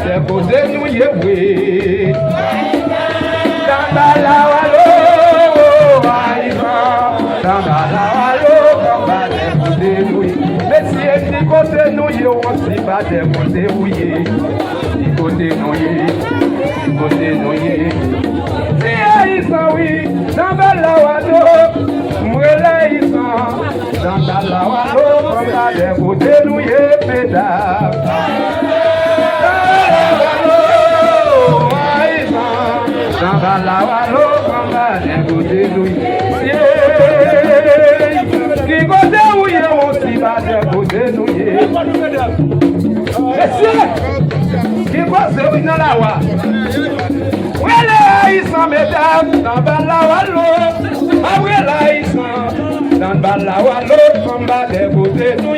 des côtés nous y oui. Tambalawalo, Tambalawalo, combat des côtés nous y. Mais si des côtés nous y, on s'y bat des côtés oui. Des côtés nous y, des côtés nous y. Si ils sont oui, Tambalawalo, Mwela ils sont. Tambalawalo, combat des côtés nous y, mesdames. Tambalawalo, combat des côtés nous y. Qui côté où y est, on s'y bat des côtés nous y. Qui côté où y dans la wa. Mwela ils sont, mesdames. Tambalawalo, Mwela ils sont. Tambalawalo, combat des côtés nous y.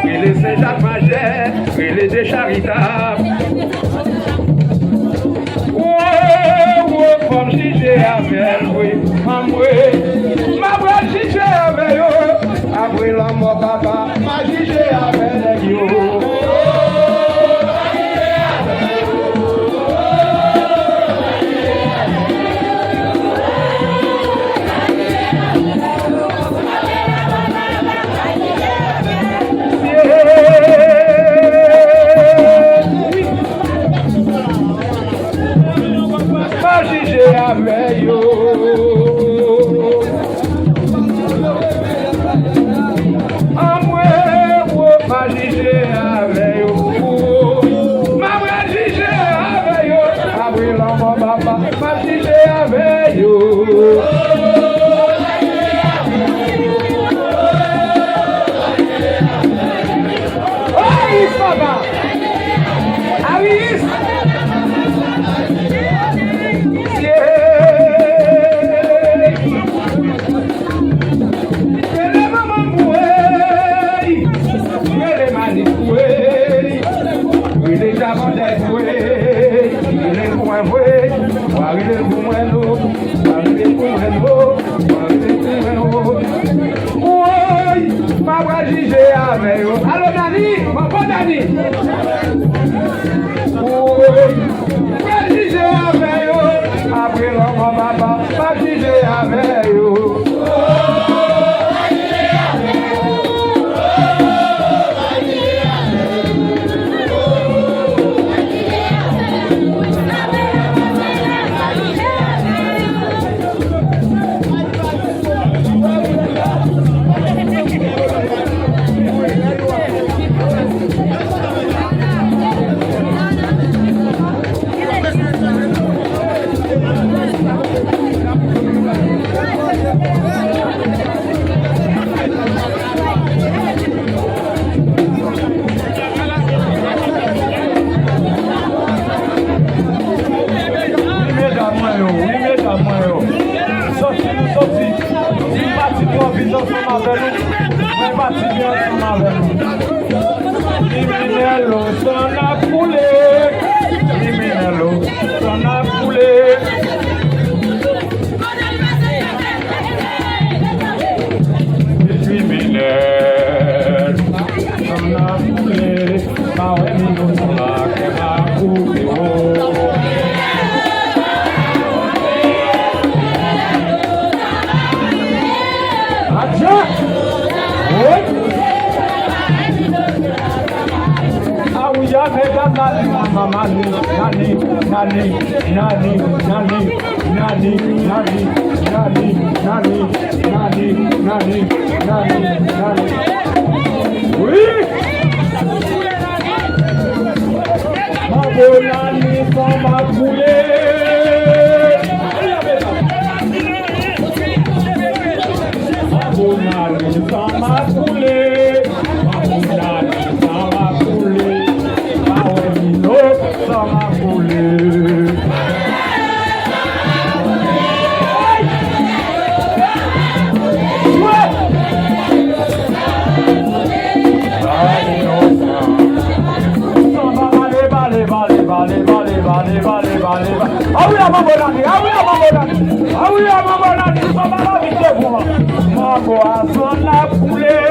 Il est Saint-Jacques-Majeur, il est des charitables. Oh, comme si j'ai avec oui, ma voix si j'ai avec eux, après l'amour papa, ma si j'ai avec eux. Allô Dani, mon bon Dani. Pas juger avec eux. Après l'homme, papa, pas juger avec eux. ça m'a coulé. Mamonani, ça m'a coulé. Mamonani, ça m'a coulé. Maouemino, ça m'a coulé. Ah oui, à ma bonne ah oui, à ma bonne ah oui, à ma bonne année, ça va la vite pour moi. Ma boisson la poulet.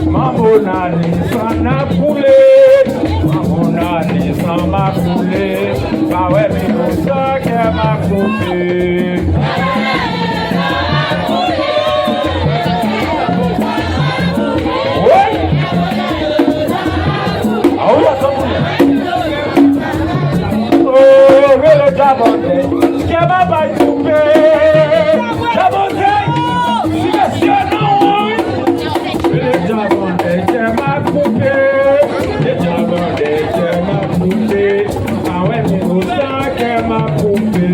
Ma bonne année, ça n'a coulé. Ma bonne année, ça m'a coulé. Bah ouais, mais non, ça qu'elle m'a coupé. Jabonde, qui m'a pas coupé. Jabonde, si monsieur non. Le Jabonde qui m'a coupé. Le Jabonde qui m'a coupé. Ah ouais, mais nous ça qui m'a coupé.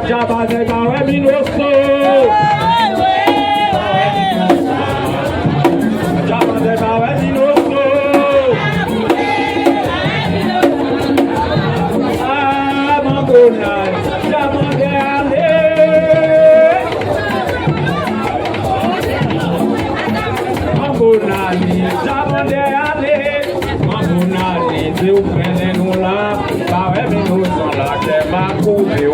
Jabonde bawe minoso. Jabonde bawe minoso. Ah, Mambona, Jabonde ale. Mambona ni Jabonde ale. Mambona ni te o prende no la. Bawe minoso la que ma coupe o.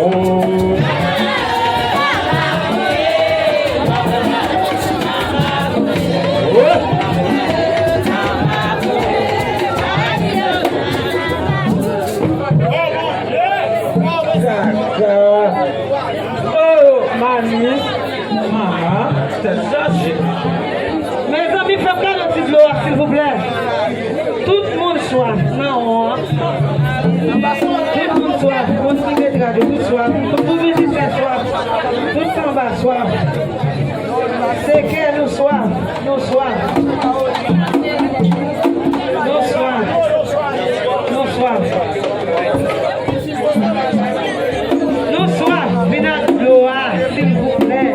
Mes amis, faites plein de petites lois, s'il vous plaît. Tout le monde soif. Non. Tout le monde soif. Tout le monde soif. Tout le musicien soif. Tout le samba soif. C'est que nous soif. Nous soif. Nous soif. Nous soif. Nous soif. Venez à gloire, s'il vous plaît.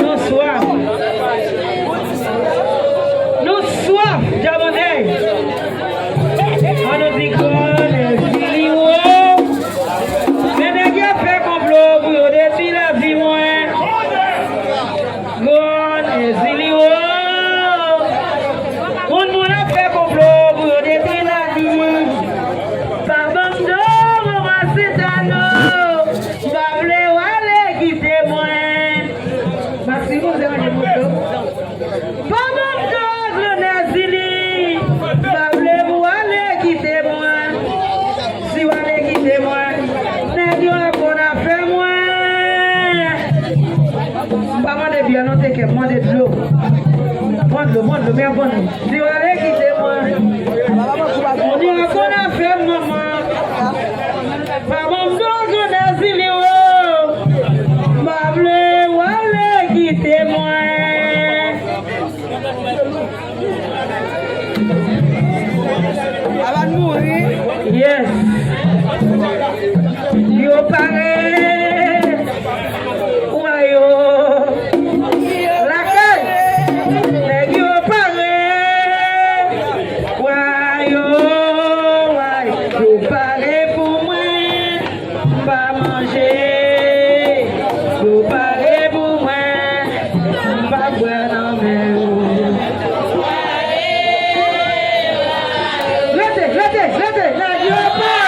Nous soif. Nous soif. Jabonde. On nous dit qu'on est filio. Mais les gars fait complot pour détruire la vie moins. Qu'on est filio. On nous a fait complot pour détruire la vie. Pardon, non, c'est à nous. Bablé, allez, quittez-moi. Merci, vous avez des motos. Pardon, le Nazili. Bablé, vous allez, quittez-moi. Si vous allez, quittez-moi. N'est-ce qu'on a fait moi? Pas moi de bien noter que moi de l'eau. Moi de l'eau, mais bon. Si vous allez, quittez-moi. On dit qu'on a fait maman. Pardon, le Nazili. Bablé, vous allez, quittez-moi. Avant de mourir. Yes. Yo pareil. Wayo. Laquelle? Yo pareil. Wayo. Yo pareil pour moi. Pas manger. Yo pareil pour moi. Pas boire dans mes roues. Let it, yo pareil.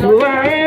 Soirée,